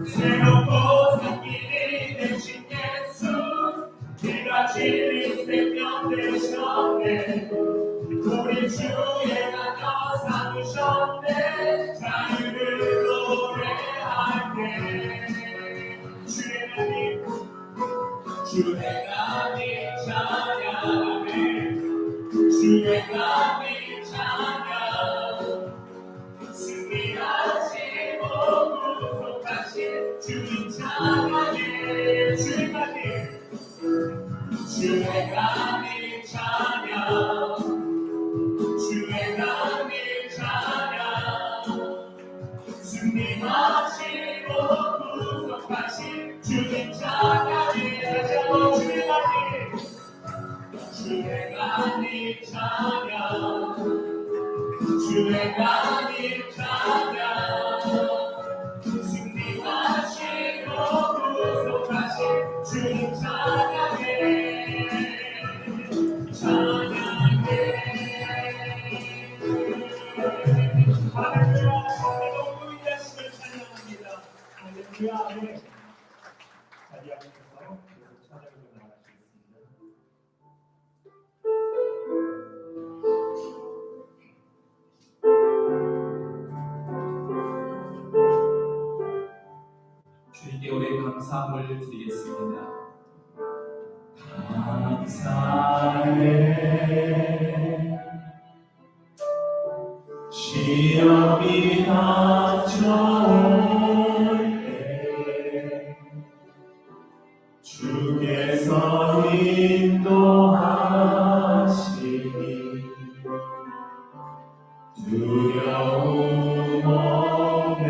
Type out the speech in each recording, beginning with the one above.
새롭고 생기는 대신 예수 네가 진리 생명 되셨네 우리 주의 자녀 삼으셨네 자유를 노래할게 주의 나님 찬양하네 주의 나님 찬양 승리하시고 구속하신 주님 찬양해 주의 나님 찬양 주의 나님 찬양 승리하시고 구속하신 주님 찬양해 주의 나님 찬양 주의 나님 찬양 승리하시고 구속하신 주님 찬양해 찬양해 할렐루야 너무 예수를 찬양합니다 할렐루야 아멘 자리 앞에서 계속 찬양을 나가시겠습니다. 주님께 우리 감사함을 드리겠습니다. 감사해 시험이 닥쳐올 때 주께서 인도하시니 두려움 없네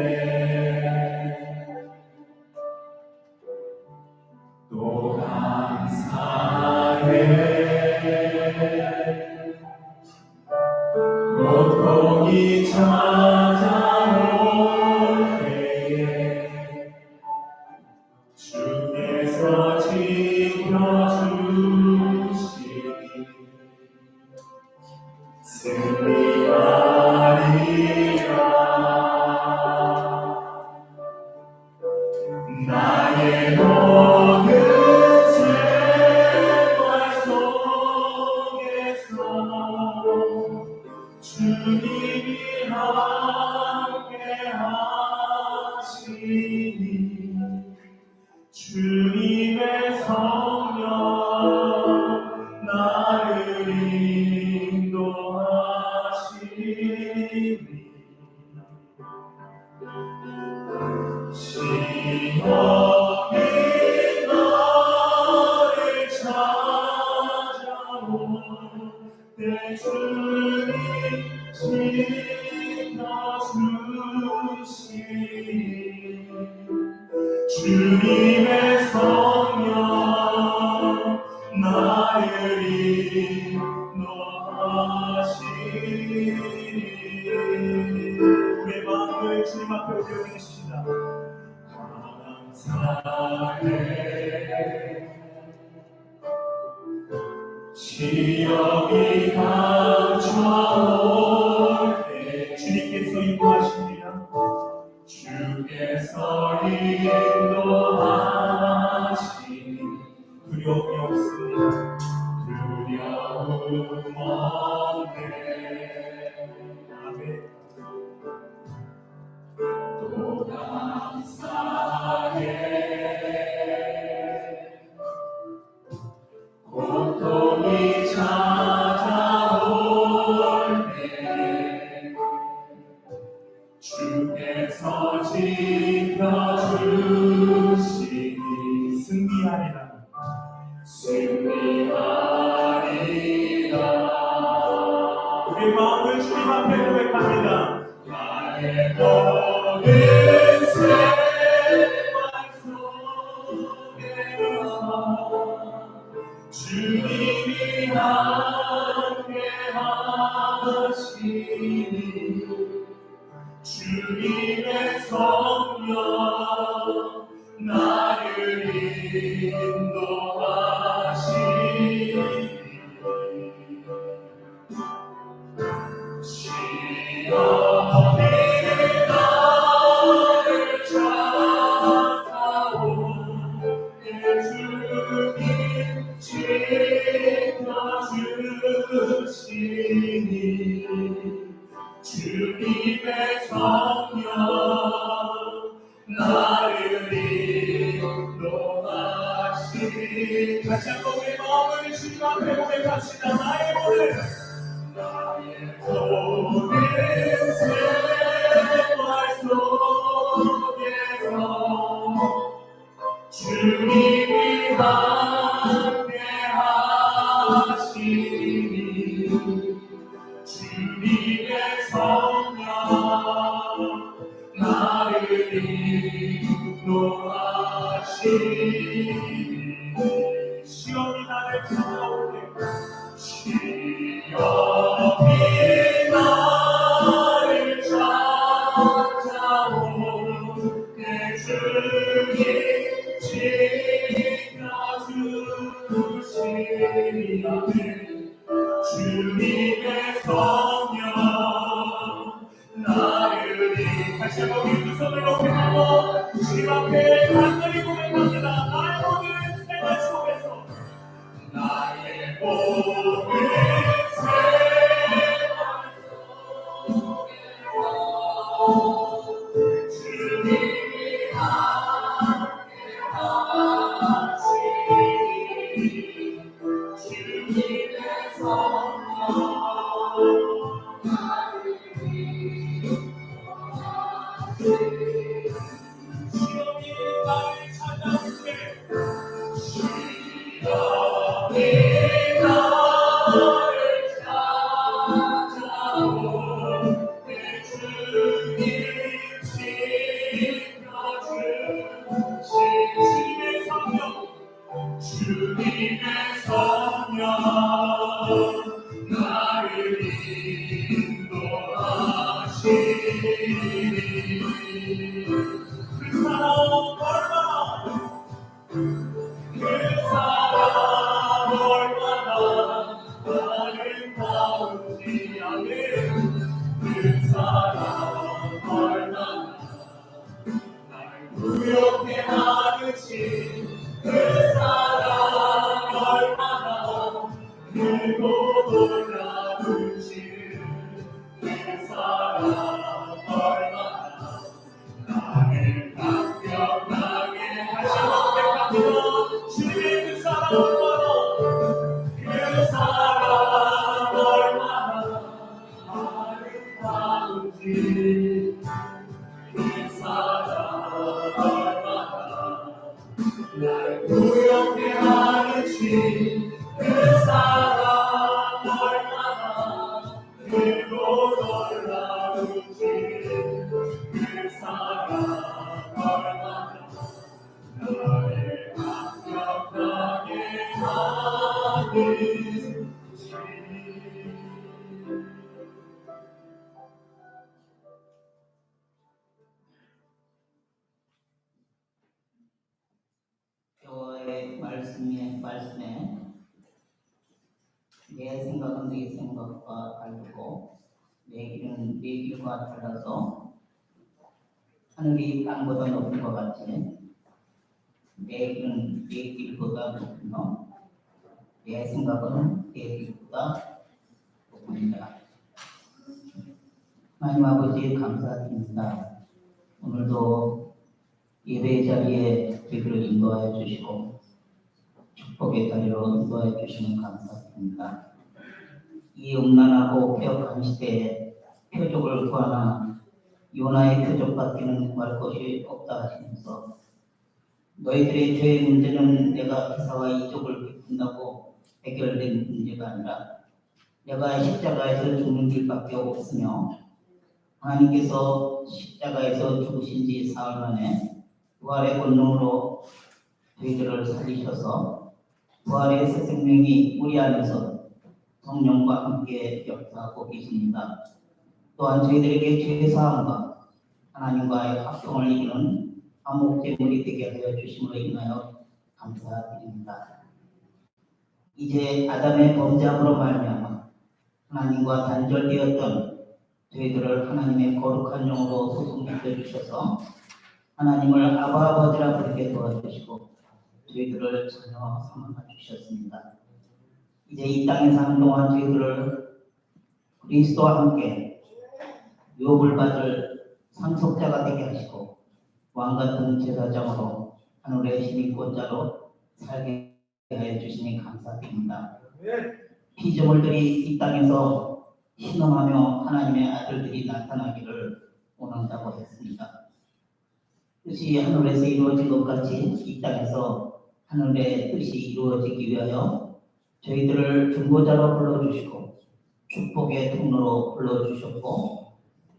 또 감사해 고통이 찾아올 때에 주께서 지켜주시니 승리하리라 나의 모든 생활 속에서 주님이 함께 하시니 주님의 성령 나를 인도하시니 시험이 나를 찾아올 때 주님 지켜주시니 주님의 성령 나를 인도하시니 우리의 마음을 주님 앞에 올려드리십시다. 감사해 시험이 닥쳐올 때 주님께서 인도하십니다. 주께서 인도하시니 두려움이 없습니다. 두려움 없네 아멘 또 감사해 고통이 찾아올 때 주께서 지켜주시니 승리하리라 우리 마음을 주님 앞에 고백합니다. 나의 모든 생활 속에서 주님이 함께 하시니 주님의 성령 나를 인도하시니 시험이 나를 찾아올 나를 인도하시니 다시 한번 우리 마음을 주님 앞에 고백합시다. 나의 모든 생활 속에서 주님이 함께 하시니 주님의 성령 나를 인도하시니 시험이 나를 찾아오게 시험이 나를 찾아오게 주님 지켜주시니 주님의 성령 나를 다시 한번 우리 두 손을 높이 들고 주님 앞에 간절히 고백합니다. 나의 모든 생활 속에서 나의 모든 생활 속에서 주님이 함께 하시니 주님의 성령 나를 인도하시니 시험이 나를 찾아오게 시험이 나를 찾아오게 주님 지켜주시니 주님의 성령 나를 인도하시니 그 사랑 얼마나 아름다운지 아멘 그 사랑 얼마나 날 부욕해 하는지 그 사랑 얼마나 크고 놀라운지 그 사랑 얼마나 나를 감격하게 하시는 주님의 그 사랑 얼마나 아름다운지 그 사랑 얼마나 날 구역해 하는지 그 사랑 얼마나 크고 놀라운지 그 사랑 얼마나 나를 감격하게 하는지 여호와의 말씀에 내 생각은 네 생각과 다르고 내 길은 네 길과 달라서 하늘이 땅보다 높은 것 같이 내 길은 네 길보다 높으며 내 생각은 네 길보다 높습니다. 하나님 아버지 감사드립니다. 오늘도 예배 자리에 저희를 인도하여 주시고 축복의 자리로 인도하여 주시면 감사드립니다. 이 음란하고 폐역한 시대에 표적을 구하나 요나의 표적밖에는 구할 것이 없다 하시면서 너희들의 죄의 문제는 내가 기사와 이족을 베푼다고 해결된 문제가 아니라 내가 십자가에서 죽는 길밖에 없으며 하나님께서 십자가에서 죽으신 지 사흘 만에 부활의 권능으로 저희들을 살리셔서 부활의 새 생명이 우리 안에서 성령과 함께 역사하고 계십니다. 또한 저희들에게 죄사함과 하나님과의 합성을 이루는 화목제물이 되게 하여 주심으로 인하여 감사드립니다. 이제 아담의 범죄함으로 말미암아 하나님과 단절되었던 저희들을 하나님의 거룩한 영으로 소송시켜 주셔서 하나님을 아바 아버지라 부르게 도와주시고 저희들을 자녀 삼아 주셨습니다. 이제 이 땅에 사는 동안 저희들을 그리스도와 함께 유업을 받을 상속자가 되게 하시고 왕 같은 제사장으로 하늘의 시민권자로 살게 하여 주시니 감사드립니다. 피조물들이 이 땅에서 신음하며 하나님의 아들들이 나타나기를 원한다고 했습니다. 뜻이 하늘에서 이루어진 것 같이 이 땅에서 하늘의 뜻이 이루어지기 위하여 저희들을 중보자로 불러주시고 축복의 통로로 불러주셨고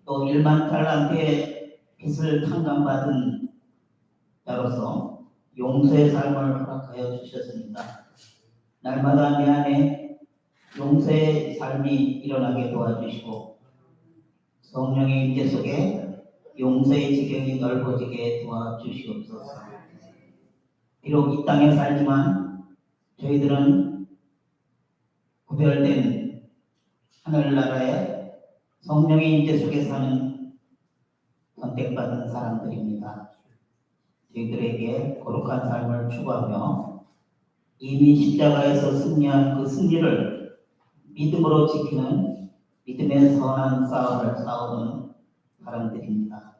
또 1만 달란트의 빚을 탕감받은 자로서 용서의 삶을 허락하여 주셨습니다. 날마다 내 안에 용서의 삶이 일어나게 도와주시고 성령의 임재 속에 용서의 지경이 넓어지게 도와주시옵소서. 비록 이 땅에 살지만 저희들은 구별된 하늘나라의 성령의 임재 속에 사는 선택받은 사람들입니다. 저희들에게 거룩한 삶을 추구하며 이미 십자가에서 승리한 그 승리를 믿음으로 지키는 믿음의 선한 싸움을 싸우는 사람들입니다.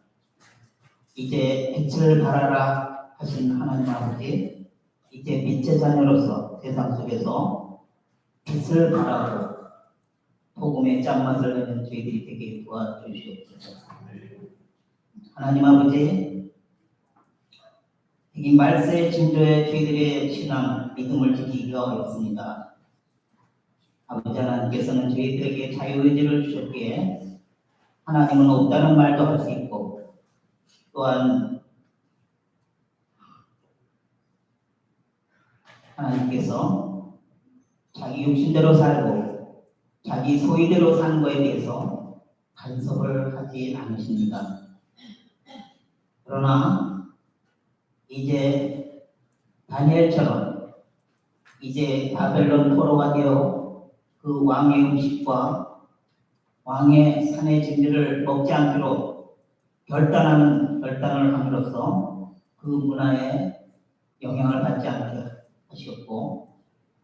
이제 빛을 발하라 하신 하나님 아버지, 이제 빛의 자녀로서 세상 속에서 빛을 발하고 복음의 짠맛을 내는 저희들이 되게 도와주시옵소서. 하나님 아버지, 이 말세의 징조에 저희들의 신앙, 믿음을 지키기가 어렵습니다. 아버지 하나님께서는 저희들에게 자유의지를 주셨기에 하나님은 없다는 말도 할 수 있고 또한 하나님께서 자기 육신대로 살고 자기 소의대로 사는 것에 대해서 간섭을 하지 않으십니다. 그러나 이제 다니엘처럼 이제 바벨론 포로가 되어 그 왕의 음식과 왕의 산의 진미를 먹지 않기로 결단을 함으로써 그 문화에 영향을 받지 않게 하셨고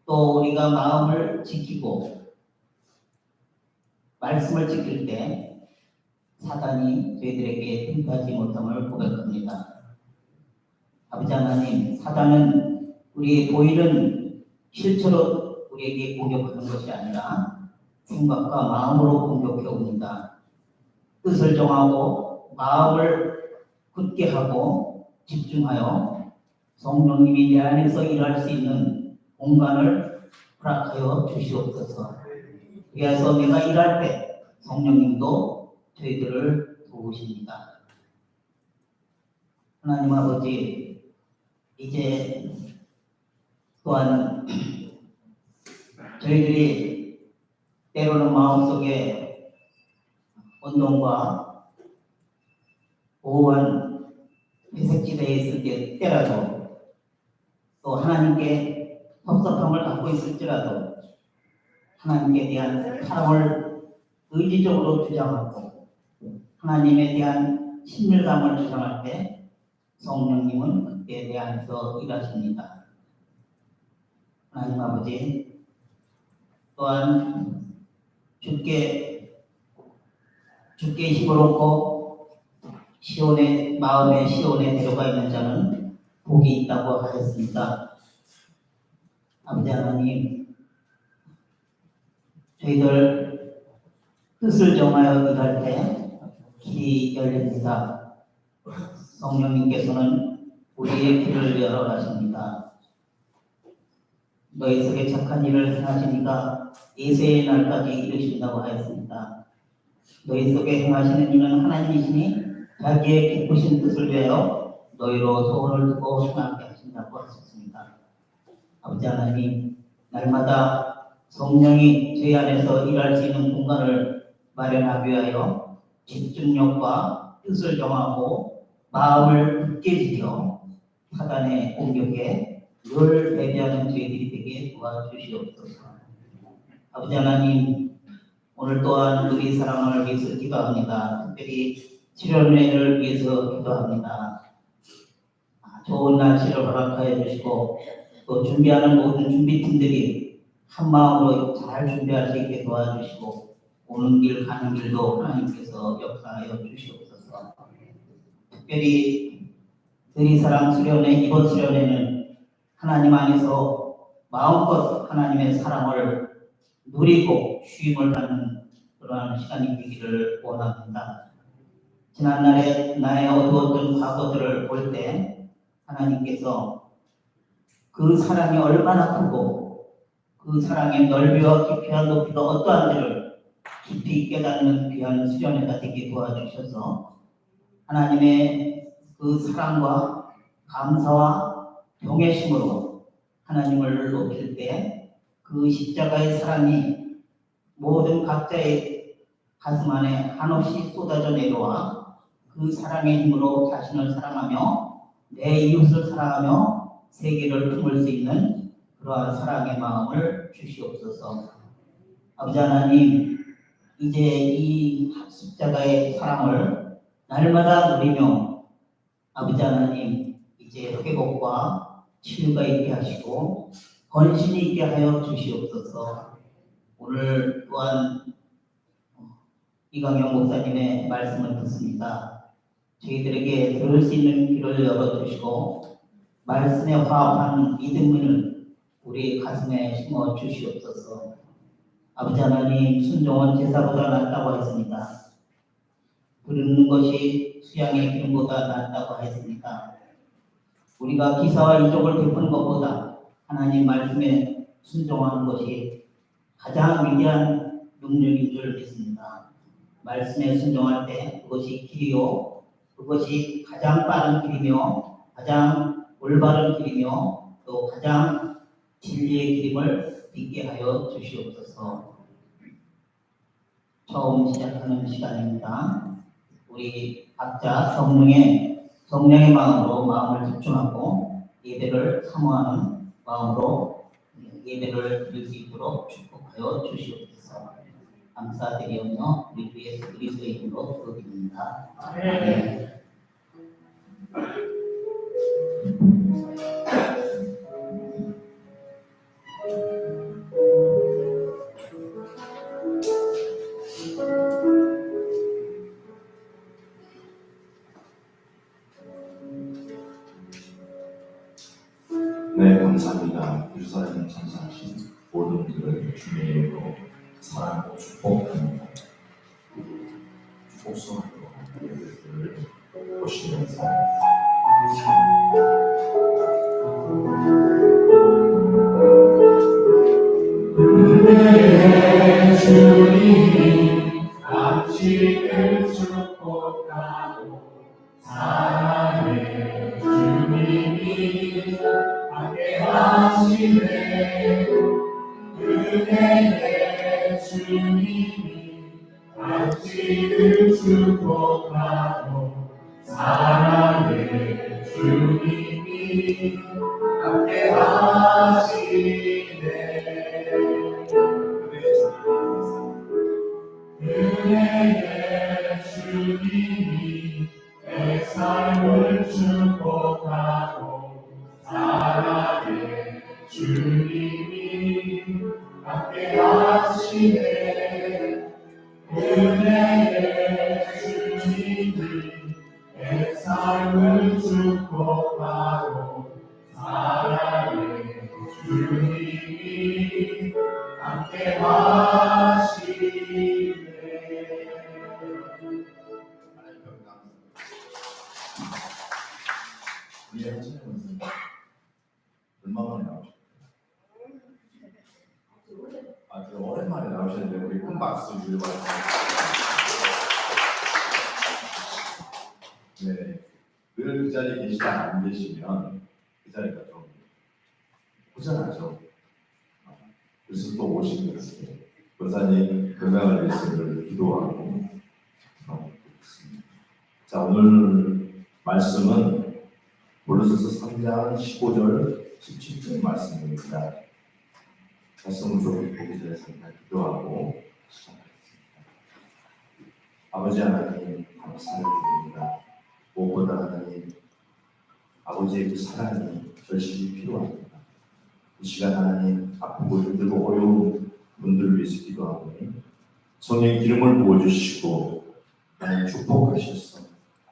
또 우리가 마음을 지키고 말씀을 지킬 때 사단이 저희들에게 틈타지 못함을 고백합니다. 아버지 하나님, 사단은 우리의 보이는 실체로 우리에게 공격하는 것이 아니라 생각과 마음으로 공격해 옵니다. 뜻을 정하고 마음을 굳게 하고 집중하여 성령님이 내 안에서 일할 수 있는 공간을 허락하여 주시옵소서. 그래서 내가 일할 때 성령님도 저희들을 도우십니다. 하나님 아버지, 이제 또한 저희들이 때로는 마음속에 운동과 보호한 회색지대에 있을 때라도 또 하나님께 섭섭함을 갖고 있을지라도 하나님께 대한 사랑을 의지적으로 주장하고 하나님에 대한 친밀감을 주장할 때 성령님은 그때 내 안에서 일하십니다. 하나님 아버지, 또한 주께 힘을 얻고 시온의 마음의 시온에 데려가 있는 자는 복이 있다고 하였습니다. 아버지 하나님, 저희들 뜻을 정하여 일할 때 길이 열립니다. 성령님께서는 우리의 길을 열어 가십니다. 너희 속에 착한 일을 행하시니까 예수의 날까지 이르신다고 하였습니다. 너희 속에 행하시는 일은 하나님이시니 자기의 기쁘신 뜻을 위하여 너희로 소원을 두고 행하게 하신다고 하셨습니다. 아버지 하나님, 날마다 성령이 저희 안에서 일할 수 있는 공간을 마련하기 위하여 집중력과 뜻을 정하고 마음을 굳게 지켜 사단의 공격에 늘 대비하는 저희들이 되게 도와주시옵소서. 아버지 하나님, 오늘 또한 우리 사랑을 위해서 기도합니다. 특별히 수련회를 위해서 기도합니다. 좋은 날씨를 허락하여 주시고 또 준비하는 모든 준비팀들이 한 마음으로 잘 준비할 수 있게 도와주시고 오는 길 가는 길도 하나님께서 역사하여 주시옵소서. 특별히 세리사랑 수련회 이번 수련회는 하나님 안에서 마음껏 하나님의 사랑을 누리고 쉼을 받는 그러한 시간이 되기를 원합니다. 지난날에 나의 어두웠던 과거들을 볼 때 하나님께서 그 사랑이 얼마나 크고 그 사랑의 넓이와 깊이와 높이가 어떠한지를 깊이 깨닫는 귀한 수련회가 되게 도와주셔서 하나님의 그 사랑과 감사와 경외심으로 하나님을 높일 때 그 십자가의 사랑이 모든 각자의 가슴 안에 한없이 쏟아져 내려와 그 사랑의 힘으로 자신을 사랑하며 내 이웃을 사랑하며 세계를 품을 수 있는 그러한 사랑의 마음을 주시옵소서. 아버지 하나님, 이제 이 십자가의 사랑을 날마다 누리며 아버지 하나님, 이제 회복과 치유가 있게 하시고 헌신이 있게 하여 주시옵소서. 오늘 또한 이강영 목사님의 말씀을 듣습니다. 저희들에게 들을 수 있는 귀를 열어주시고 말씀에 화합한 믿음을 우리 가슴에 심어 주시옵소서. 아버지 하나님, 순종은 제사보다 낫다고 했습니다. 부르는 것이 수양의 기름보다 낫다고 했습니다. 우리가 기사와 이적을 베푸는 것보다 하나님 말씀에 순종하는 것이 가장 위대한 능력인 줄 믿습니다. 말씀에 순종할 때 그것이 길이요, 그것이 가장 빠른 길이며 가장 올바른 길이며 또 가장 진리의 길임을 믿게 하여 주시옵소서. 처음 시작하는 시간입니다. 우리 각자 성령의 마음으로 마음을 집중하고 예배를 사모하는 마음으로 예배를 드릴 수 있도록 축복하여 주시옵소서. 감사드리며 우리 주 예수 그리스도의 이름으로 기도드립니다. 아멘. 네, 감사합니다. 예루살렘 전사하신 모든 분들을 주님의 이름으로 사랑하고 축복합니다. 축복성으로 예배를 보시면서 은혜의 주님이 당신을 축복하고 사랑의 주님이 함께하시네. 은혜의 주님이 당신을 축복하고 사랑의 주님이 함께하시네. 은혜의 주님이 내 삶을 축복하고 사랑의 주님이 함께하시네. 은혜의 주님이 내 삶을 축복하고 사랑의 주님이 함께하시네. 우리 한신은 얼마 만에 나오셨어요? 아주 오랜만에 나오셨는데 우리 큰 박수 주세요. 네, 늘 그 자리에 계시다 안 계시면 그 자리가 좀 부전하죠. 그래서 또 오신 것 같아요. 권사님 건강을 위해서 늘 기도하고 있습니다. 자, 오늘 말씀은 고린도서 3장 15절 17절 말씀입니다. 말씀을 좀 보기 전에 잠깐 기도하고 시작하겠습니다. 아버지 하나님 감사를 드립니다. 무엇보다 하나님 아버지의 그 사랑이 절실히 필요합니다. 이 시간 하나님 아프고 힘들고 어려운 분들을 위해서 기도하오니 성령의 기름을 부어주시고 하나님 축복하셔서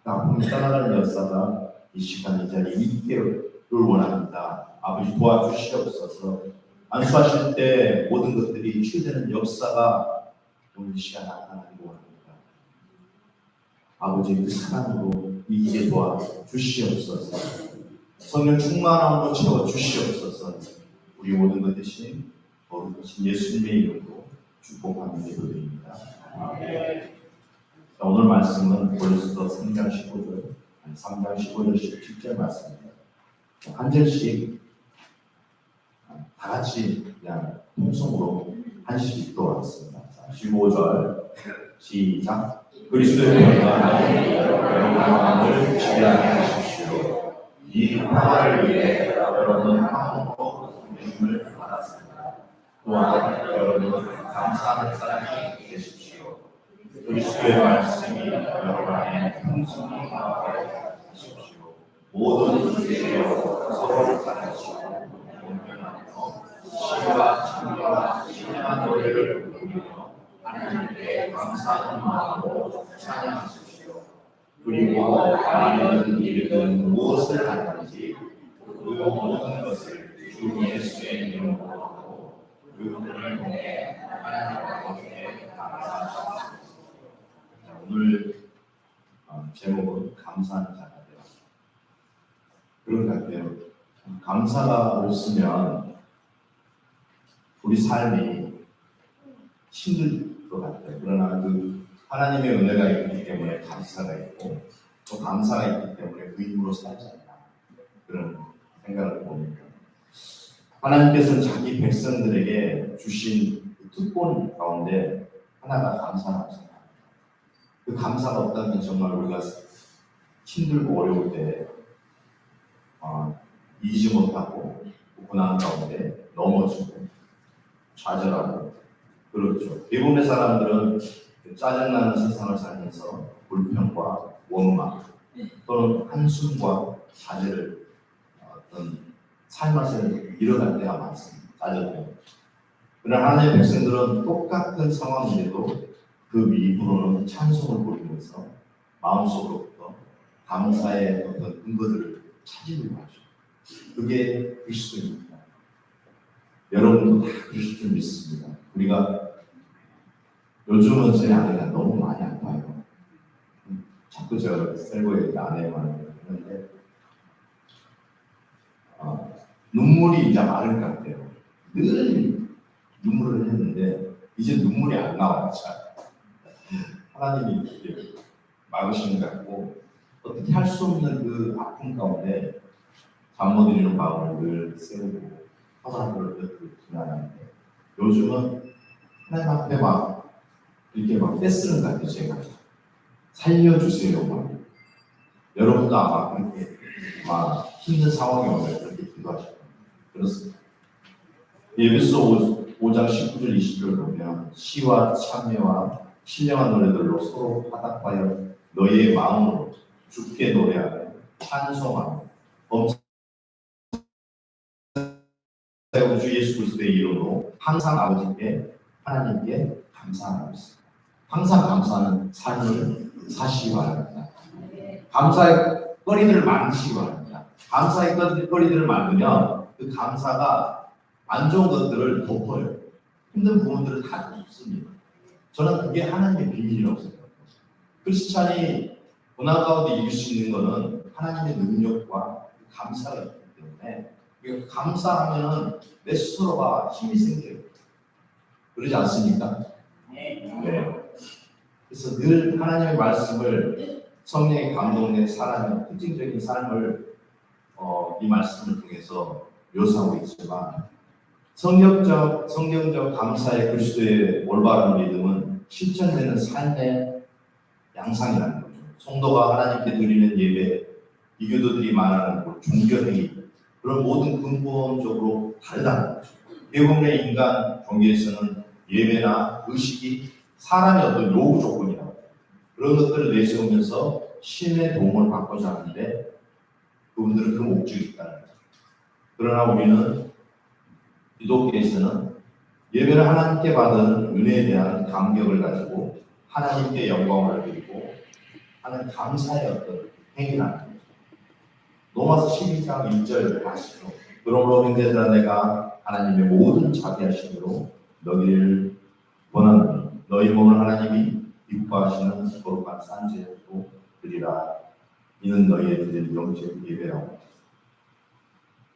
아픔이 떠나가는 역사가 이 시간 이 자리에 있기를 원합니다. 아버지 도와주시옵소서. 안수하실 때 모든 것들이 치유되는 역사가 오늘 시간 나타나기를 원합니다. 아버지 그 사랑으로 이기게 도와주시옵소서. 성령 충만함으로 채워주시옵소서. 우리 모든 것 대신 거룩하신 예수님의 이름으로 축복하는 기도드립니다. 오늘 말씀은 고린도서 3장 15절, 3장 15절 17절 말씀입니다. 한 절씩 다 같이 그냥 통성으로 한 절씩 읽도록 하겠습니다. 15절 시작. 그리스도의 평화가 여러분의 마음을 지배하게 하십시오. 이 평화를 위해 여러분 한번도 믿음을 받았습니다. 또한 여러분 감사하는 사람이 되십시오. 그리스도의 말씀이 여러분 안에 풍성히 나게 하십시오. 모든 죄로 서로 사랑하시고 공평하며 시와 참여와 신령한 노래를 부르며 하나님께 감사하는 마음으로 찬양하십시오. 그리고 말이든 일이든 무엇을 하든지 그 모든 것을 주 예수의 이름으로 하고 그 은혜를 통해 하나님 아버지께 감사하십시오. 오늘 제목은 감사하는 자가 되라. 그런 것 같아요. 감사가 없으면 우리 삶이 힘들 것 같아요. 그러나 그 하나님의 은혜가 있기 때문에 감사가 있고 또 감사가 있기 때문에 그 힘으로 살지 않나 그런 생각을 봅니다. 하나님께서는 자기 백성들에게 주신 그 특권 가운데 하나가 감사합니다. 그 감사가 없다면 정말 우리가 힘들고 어려울 때 이기지 못하고 고난 가운데 넘어지고 좌절하고 그렇죠. 대부분의 사람들은 짜증나는 세상을 살면서 불평과 원망 또는 한숨과 좌절을 어떤 삶을 잃어갈 때가 많습니다. 짜증나고. 그러나 하나님의 백성들은 똑같은 상황인데도 그 미부로는 찬송을 부르면서 마음속으로부터 감사의 어떤 근거들을 찾으려고 하죠. 그게 그리스도입니다. 여러분도 다 그러실 줄 믿습니다. 우리가 요즘은 저희 아내가 너무 많이 아파요. 자꾸 저 셀고에 아내만 하는데 눈물이 이제 마를 것 같아요. 늘 눈물을 했는데 이제 눈물이 안 나와요. 하나님이 이렇게 막으시는 것 같고 어떻게 할 수 없는 그 아픔 가운데 잠 못 이루는 마음을 늘 세우고 화살표를 늘 지나가는데 요즘은 하나님 앞에 막 이렇게 막 떼쓰는 것 같아요. 제가 살려주세요. 막. 여러분도 아마 그렇게 막 힘든 상황이 오면 그렇게 기도하실 겁니다. 그렇습니다. 에베소 5장 19절 20절을 보면 시와 참여와 신령한 노래들로 서로 화답하여 너희의 마음으로 주께 노래하며 찬송하며 범사의 주 예수 그리스도의 이름으로 항상 아버지께 하나님께 감사하고 있습니다. 항상 감사하는 삶을 사시기 바랍니다. 감사의 거리들을 만드시기 바랍니다. 감사의 거리들을 만들면 그 감사가 안 좋은 것들을 덮어요. 힘든 부분들을 다 덮습니다. 저는 그게 하나님의 비밀이라고 생각합니다. 크리스찬이 고난 가운데 이길 수 있는 것은 하나님의 능력과 감사가 있기 때문에 감사하면 내 스스로가 힘이 생겨요. 그러지 않습니까? 네. 그래서 늘 하나님의 말씀을 성령의 감동에 살아가는 특징적인 삶을 이 말씀을 통해서 묘사하고 있지만 성경적 감사의 그리스도의 올바른 믿음은 실천되는 삶의 양상이라는 거죠. 성도가 하나님께 드리는 예배, 이교도들이 말하는 종교행위 그런 모든 근본적으로 다르다는 거죠. 대부분의 인간 종교에서는 예배나 의식이 사람의 어떤 요구 조건이라고 그런 것들을 내세우면서 신의 도움을 받고자 하는데 그분들은 그 목적이 있다는 거죠. 그러나 우리는 기독교에서는 예배를 하나님께 받은 은혜에 대한 감격을 가지고 하나님께 영광을 드리고 하는 감사의 어떤 행위라는 거죠. 로마서 12장 1절 아시죠? 그러므로 형제들아 내가 하나님의 모든 자비하심으로 너희를 원하노니 너희 몸을 하나님이 기뻐하시는 거룩한 산제로 드리라. 이는 너희의 드릴 영적 예배라고.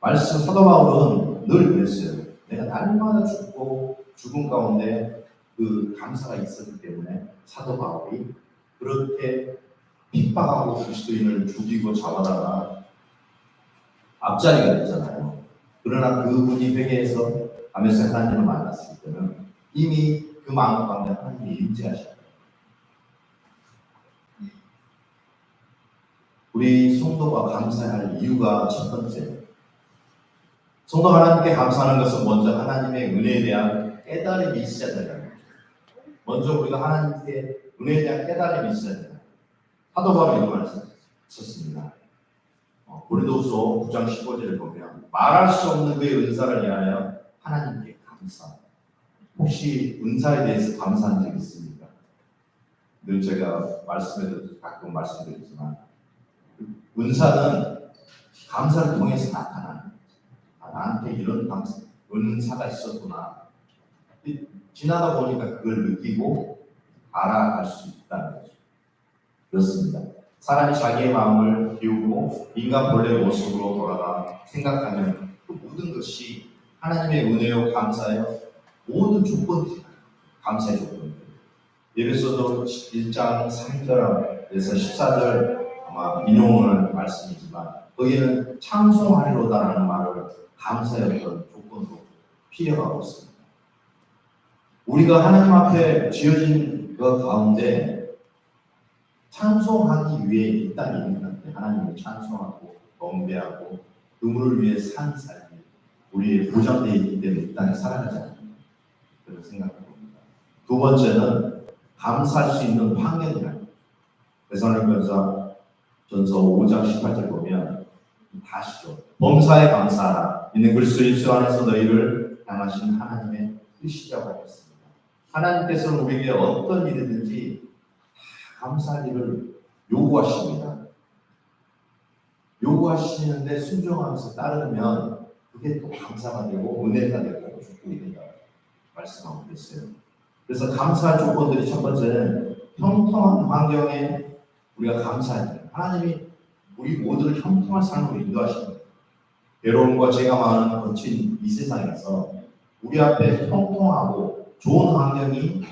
말씀 사도 바울은 늘 그랬어요. 내가 날마다 죽고 죽음 가운데 그 감사가 있었기 때문에 사도 바울이 그렇게 핍박하고 그리스도인을 죽이고 잡아다가 앞자리가 됐잖아요. 그러나 그분이 회개해서 아메스 하나님을 만났을 때는 이미 그 마음 가운데 하나님이 임재하셨어요. 우리 성도가 감사할 이유가 첫 번째, 성도 하나님께 감사하는 것은 먼저 하나님의 은혜에 대한 깨달음이 있어야 된다는 거죠. 먼저 우리가 하나님께 은혜에 대한 깨달음이 있어야 된다. 사도 바울이 이런 말을 썼습니다. 고린도후서 9장 15절을 보면 말할 수 없는 그의 은사를 위하여 하나님께 감사. 혹시 은사에 대해서 감사한 적 있습니까? 늘 제가 말씀에도 가끔 말씀드리지만 은사는 감사를 통해서 나타나는, 나한테 이런 감사, 은사가 있었구나. 지나다 보니까 그걸 느끼고 알아갈 수 있다는 거죠. 그렇습니다. 사람이 자기의 마음을 비우고 인간 본래의 모습으로 돌아가 생각하면 그 모든 것이 하나님의 은혜요 감사요 모든 조건들이 감사의 조건들. 예배소서 1장 3절에서 14절 아마 인용하는 말씀이지만 거기에는 찬송하리로다라는 말을 감사의 어떤 조건으로 피해가고 있습니다. 우리가 하나님 앞에 지어진 것 가운데 찬송하기 위해 이 땅에 있는 건데 하나님을 찬송하고 경배하고 그분을 위해 산 삶이 우리의 보장되어 있기 때문에 이 땅에 살아가지 않습니다. 그런 생각을 봅니다. 두 번째는 감사할 수 있는 환경이라는 거죠. 데살로니가서 전서 5장 18절 보면 다 아시죠? 범사에 감사하라. 이는 그리스도 예수 안에서 너희를 향하신 하나님의 뜻이라고 하셨습니다. 하나님께서는 우리에게 어떤 일이든지 다 감사할 일을 요구하십니다. 요구하시는데 순종하면서 따르면 그게 또 감사가 되고 은혜가 되고 축복이 된다 말씀하고 있어요. 그래서 감사할 조건들이 첫 번째는 형통한 환경에 우리가 감사해야 돼요. 하나님이 우리 모두를 형통한 삶으로 인도하십니다. 괴로움과 죄가 많은 거친 이 세상에서 우리 앞에 형통하고 좋은 환경이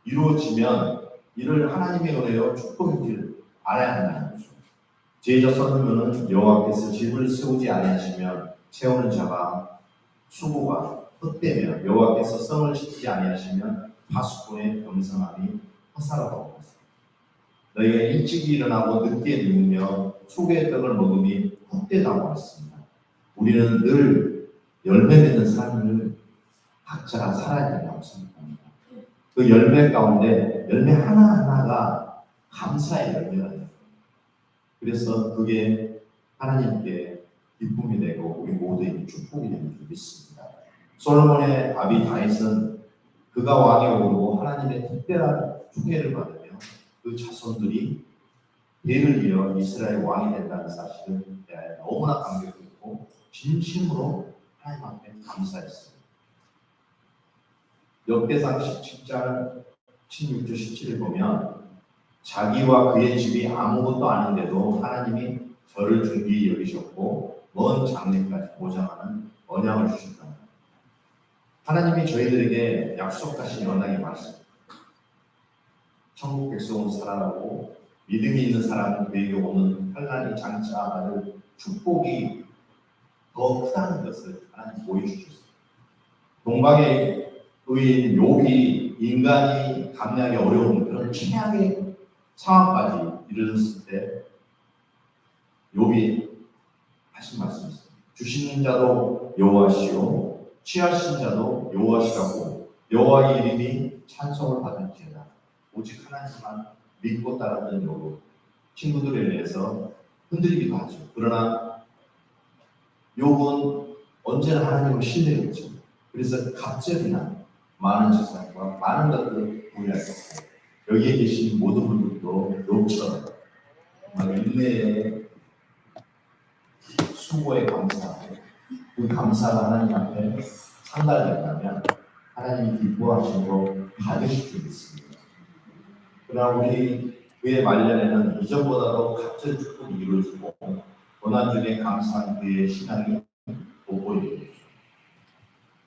이루어지면 이를 하나님의 은혜요 축복인 줄 알아야 한다는 거죠. 제자 선언문은 여호와께서 집을 세우지 아니하시면 세우는 자가 수고가 헛되며 여호와께서 성을 지키지 아니하시면 파수꾼의 겸손함이 헛살아가고 있습니다. 너희가 일찍 일어나고 늦게 누우며 속의 떡을 먹음이 헛되다고 했습니다. 우리는 늘 열매 맺는 삶을 각자가 살아야 된다고 생각합니다. 그 열매 가운데 열매 하나하나가 감사의 열매가 됩니다. 그래서 그게 하나님께 기쁨이 되고 우리 모두에게 축복이 되는 줄 믿습니다. 솔로몬의 아비 다윗은 그가 왕에 오르고 하나님의 특별한 축혜를 받으며 그 자손들이 대를 이어 이스라엘 왕이 된다는 사실을 대하여 너무나 감격했고 진심으로 하나님 앞에 감사했습니다. 역대상 17장 16절 17을 보면 자기와 그의 집이 아무것도 아닌데도 하나님이 저를 존귀히 여기셨고 먼 장래까지 보장하는 언약을 주셨다. 하나님이 저희들에게 약속하신 언약이 많습니다. 천국 백성으로 살아가고 믿음이 있는 사람은 그에게 오는 환난이 장차할 축복이 더 크다는 것을 하나님 보여주셨습니다. 동방의 의인 욥이 인간이 감내하기 어려운 그런 최악의 상황까지 이르렀을 때 욥이 하신 말씀이 있습니다. 주시는 자도 여호와시요 취하신 자도 여호와시라고 여호와의 이름이 찬송을 받을지어다. 오직 하나님만 믿고 따르는 욥 친구들에 의해서 흔들리기도 하죠. 그러나 욥은 언제나 하나님을 신뢰했죠. 그래서 갑절이나 많은 재산과 많은 것들을 보유하셨고 여기에 계신 모든 분들도 욥처럼 인내의 수고에 감사하고 그 감사가 하나님 앞에 상달된다면 하나님이 기뻐하시고 받으실 줄 믿습니다. 그러나 우리 그의 말년에는 이전보다도 갑자기 축복이 이루어지고 고난중에 감사한 그의 신앙이 돋보이게 되죠.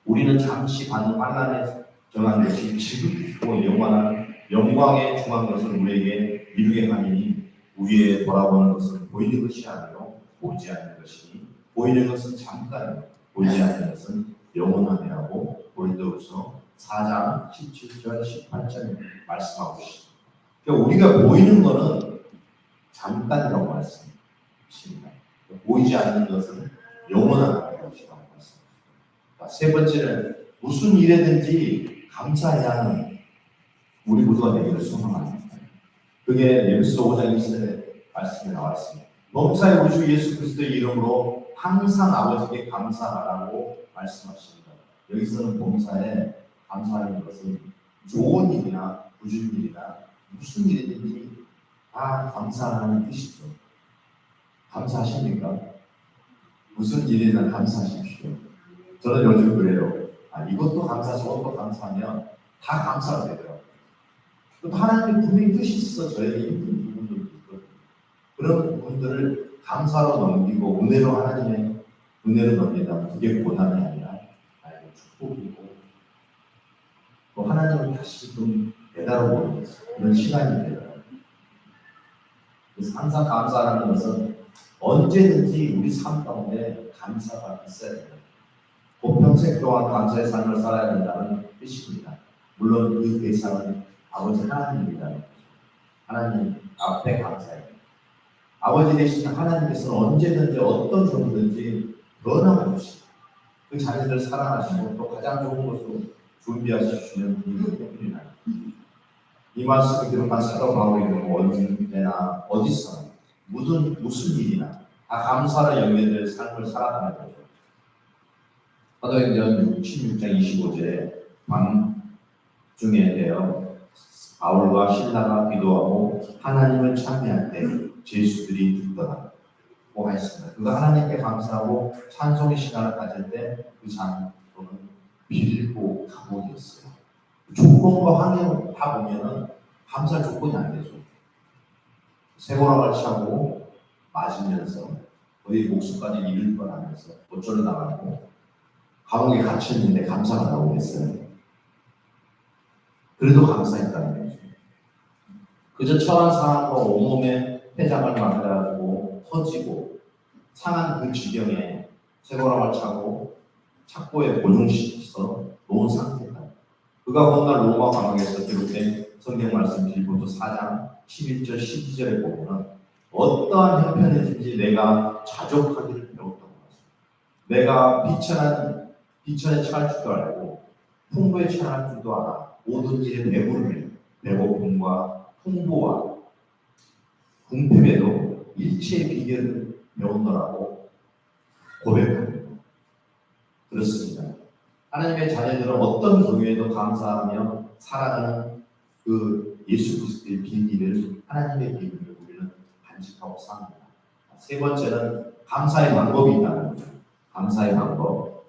우리는 잠시 받는 환난에 정한 것이 지극히고 영원한 영광에 중한 것을 우리에게 이루게 하니 우리의 돌아보는 것은 보이는 것이 아니요 보이지 않는 것이니 보이는 것은 잠깐 보이지 않는 것은 영원하니라고 고린도후서 4장 17절 18절에 말씀하고 있습니다. 그러니까 우리가 보이는 것은 잠깐이라고 말씀하십니다. 보이지 않는 것은 영원한 것이라고 말씀하십니다. 세 번째는 무슨 일에든지 감사해야 하는 우리 모두가 되기를 소망합니다. 그게 에베소 5장 20절에 말씀이 나와 있습니다. 범사의 우리 주 예수 그리스도의 이름으로 항상 아버지께 감사하라고 말씀하십니다. 여기서는 범사에 감사하는 것은 좋은 일이나 부준 일이나 무슨 일이든지 다 감사하는 뜻이죠. 감사하십니까? 무슨 일이나 감사하십시오. 저는 요즘 그래요. 이것도 감사, 저것도 감사하면 다 감사가 되더라고요. 또 하나님의 분명히 뜻이 있어 저에게 힘든 부분들도 있거든요. 그런 부분들을 감사로 넘기고 은혜로 하나님의 은혜로 넘긴다면 그게 고난이 아니라 축복이고 또 하나님을 다시 좀 배달하고 그런 시간이 돼요. 그래서 항상 감사하는 것은 언제든지 우리 삶 가운데 감사가 있어야 돼요. 평생 동안 감사의 삶을 살아야 된다는 뜻입니다. 물론 그 대상은 아버지 하나님입니다. 하나님 앞에 감사해요. 아버지 되신 하나님께서는 언제든지 어떤 정도든지 변함없이 그 자녀들을 사랑하시고 또 가장 좋은 것으로 준비하시는 분이 때문이다. 이 말씀을 기록한 사도 바울이는 언제나 어디서나 무슨 일이나 다 감사로 연결된 삶을 살아가는 거죠. 사도행전 16장 25절에 밤중에 되어 바울과 실라가 기도하고 하나님을 찬미할 때 제수들이 듣더라고 했습니다. 그가 하나님께 감사하고 찬송의 시간을 가질 때 그 장소는 빌보 감옥이었어요. 조건과 환경을 다 보면은 감사할 조건이 안 되죠. 세월호를 차고 맞으면서 거의 목숨까지 잃을 뻔하면서 어쩌려 나가고 감옥에 갇혔는데 감사가 나오겠어요. 그래도 감사했다는 거죠. 그저 처한 상황과 온몸에 폐장을 맞아가지고 터지고 상한 그 지경에 세월호를 차고 착고에 고정시켜서 놓은 상태다. 그가 훗날 로마 감옥에서 기록된 성경 말씀 빌보도 4장 11절 12절에 보면 어떠한 형편이든지 내가 자족하기를 배웠다고 하죠. 내가 비천에 처할 줄도 알고 풍부에 처할 줄도 알아. 모든 일에 배부름에 배고픔과 풍부와 궁핍에도 일체의 비결을 배웠더라고 고백합니다. 그렇습니다. 하나님의 자녀들은 어떤 경우에도 감사하며 살아가는 그 예수 그리스도의 비밀을 하나님의 비밀을 우리는 간직하고 삽니다. 세 번째는 감사의 방법이 있다는 거죠. 감사의 방법.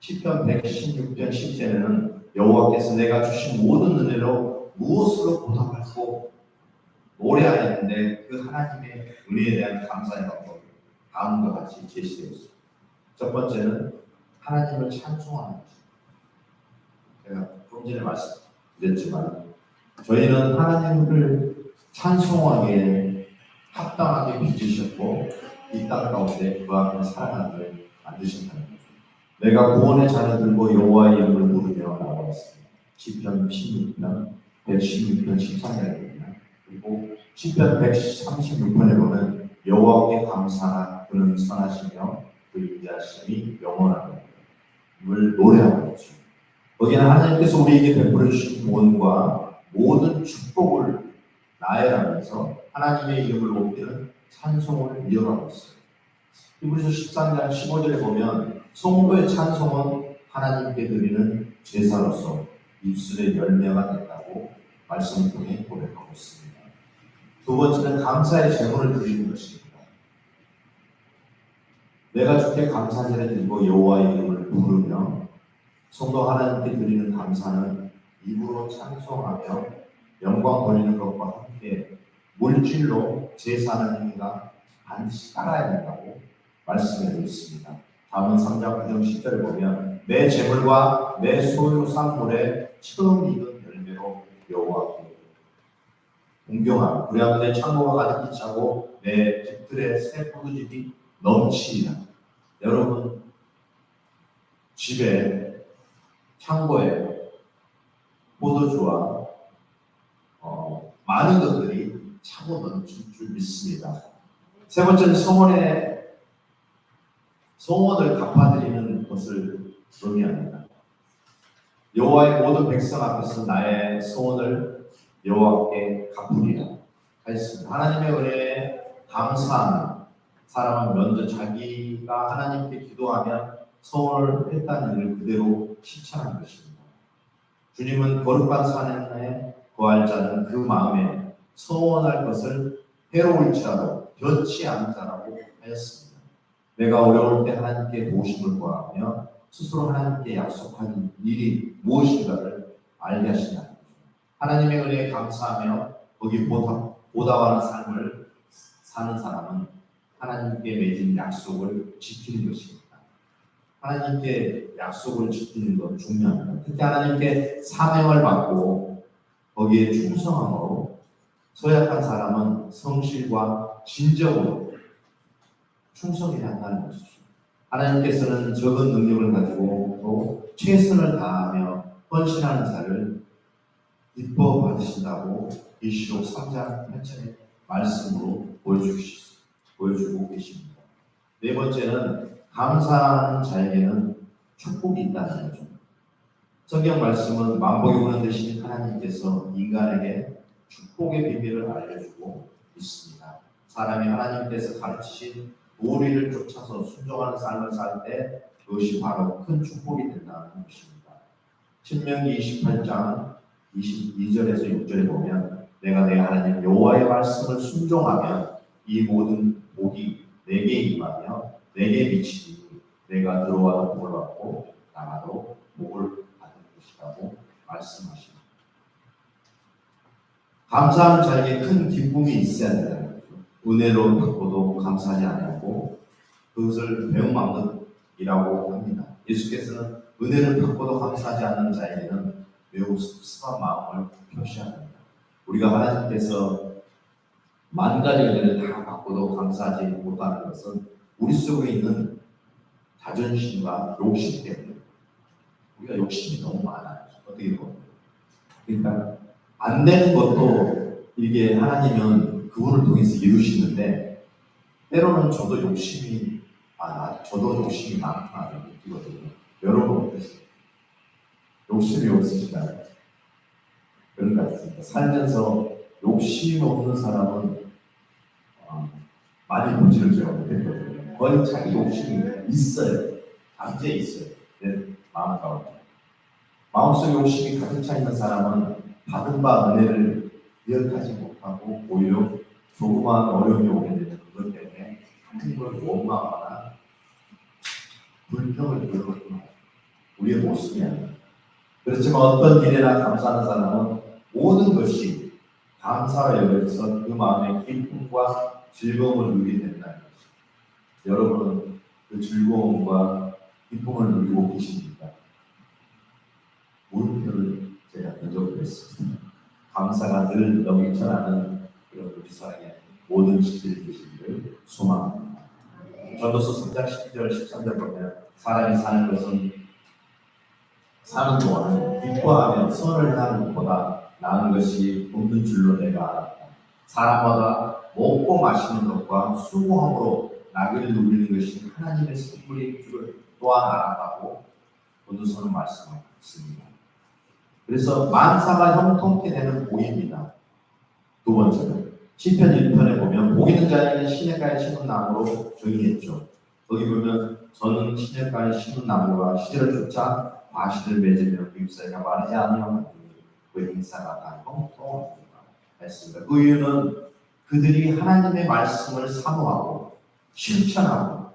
시편 116편 10절에는 여호와께서 내가 주신 모든 은혜로 무엇으로 보답하고 노래하였는데 그 하나님의 은혜에 대한 감사의 방법이 다음과 같이 제시되어 있습니다. 첫 번째는 하나님을 찬송하는 것입니다. 제가 좀 전에 말씀드렸지만 저희는 하나님을 찬송하기에 합당하게 빚으셨고 이 땅 가운데 그 앞에 살아가기를 만드셨다는 거죠. 내가 구원의 자녀들고 여호와의 이름을 부르며 나와 있습니다. 시편 16편 116편 13절입니다. 그리고 시편 136편에 보면 여호와께 감사하라 그는 선하시며 그 인자하심이 영원하다. 이걸 노래하고 있죠. 거기는 하나님께서 우리에게 베풀어 주신 구원과 모든 축복을 나열하면서 하나님의 이름을 높이는 찬송을 이어가고 있어요. 히브리서 13장 15절에 보면 성도의 찬송은 하나님께 드리는 제사로서 입술의 열매가 됐다고 말씀을 통해 고백하고 있습니다. 두 번째는 감사의 제물을 드리는 것입니다. 내가 주께 감사제를 드리고 여호와의 이름을 부르며 성도 하나님께 드리는 감사는 입으로 찬송하며 영광 돌리는 것과 함께 물질로 제사하는 행위가 반드시 따라야 된다고 말씀해 있습니다. 다음은 3장 9절 10절을 보면 내 재물과 내 소유 산물에 처음 익은 열매로 여호와께 공경하며 그리하면 내 창고가 가득히 차고 내 집들의 새 포도즙이 넘치리라. 여러분 집에 창고에 포도주와 많은 것들이 차고 넘칠 줄 믿습니다. 세 번째는 성원을 갚아드리는 것을 의미합니다. 여호와의 모든 백성 앞에서 나의 소원을 여호와께 갚으리라 하였습니다. 하나님의 은혜에 감사하는 사람은 먼저 자기가 하나님께 기도하면 소원을 했다는 일을 그대로 실천하는 것입니다. 주님은 거룩한 산에 거할 자는 그 마음에 소원할 것을 해로울지라도 변치 않은 자라고 하였습니다. 내가 어려울 때 하나님께 도우심을 구하며 스스로 하나님께 약속한 일이 무엇인가를 알게 하신다는 거죠. 하나님의 은혜에 감사하며 거기 보답하는 삶을 사는 사람은 하나님께 맺은 약속을 지키는 것입니다. 하나님께 약속을 지키는 건 중요합니다. 특히 하나님께 사명을 받고 거기에 충성함으로 서약한 사람은 성실과 진정으로 충성해야 한다는 것이죠. 하나님께서는 적은 능력을 가지고 또 최선을 다하며 헌신하는 자를 기뻐 받으신다고 계시록 3장 8절의 말씀으로 보여주고 계십니다. 네 번째는 감사하는 자에게는 축복이 있다는 거죠. 성경 말씀은 만복이 오는 대신 하나님께서 인간에게 축복의 비밀을 알려주고 있습니다. 사람이 하나님께서 가르치신 도리를 쫓아서 순종하는 삶을 살 때 그것이 바로 큰 축복이 된다는 것입니다. 신명기 28장 22절에서 6절에 보면 내가 내 하나님 여호와의 말씀을 순종하면 이 모든 복이 내게 임하며 내게 미치니 내가 들어와도 복을 받고 나가도 복을 받을 것이라고 말씀하십니다. 감사하는 자에게 큰 기쁨이 있어야 된다는 거죠. 은혜로 받고도 감사하지 않고 그것을 배은망덕이라고 합니다. 예수께서는 은혜를 받고도 감사하지 않는 자에게는 매우 섭섭한 마음을 표시합니다. 우리가 하나님께서 만 가지 은혜를 다 받고도 감사하지 못하는 것은 우리 속에 있는 자존심과 욕심 때문에 우리가 욕심이 너무 많아요. 어떻게 보면 그러니까 안 되는 것도 이게 하나님은 그분을 통해서 이루시는데 때로는 저도 욕심이 저도 욕심이 많구나 이렇게 느끼거든요. 여러분 어떠세요? 욕심이 없으시나요? 그런 것 같습니다. 살면서 욕심이 없는 사람은 많이 보지를 제가 못했거든요. 거의 자기 욕심이 있어요. 잠재 있어요. 내 마음 가운데. 마음속 욕심이 가득 차 있는 사람은 받은 바 은혜를 기억하지 못하고 오히려 조그마한 어려움이 오게 되는 그것 때문에 하나님을 원망하거나 불평을 들었구나. 우리의 모습이 아니에요. 그렇지만 어떤 일에나 감사하는 사람은 모든 것이 감사로 여겨져서 그 마음의 기쁨과 즐거움을 누리게 된다는 것입니다. 여러분은 그 즐거움과 기쁨을 누리고 계십니까? 물음표를 제가 던져보겠습니다. 감사가 늘 넘쳐나는 그런 우리 사랑의 모든 시들이 되시기를 소망합니다. 전도서 3장 12절 13절 보면 사람이 사는 것은 사는 동안 기뻐하며 선을 행하는 것보다 나은 것이 없는 줄로 내가 알았다. 사람마다 먹고 마시는 것과 수고함으로 낙을 누리는 것이 하나님의 선물인 줄을 또한 알았다고 본도서는 말씀하고 있습니다. 그래서 만사가 형통케 되는 복입니다. 두 번째는 시편 1편에 보면 복 있는 자에게는 시냇가에 심은 나무로 정의했죠. 거기 보면 저는 시냇가에 심은 나무가 시절을 쫓아 과실을 맺으며 그 잎사귀가 마르지 아니하니 그 인사가 다 형통하리라 했습니다. 그 이유는 그들이 하나님의 말씀을 사모하고 실천하고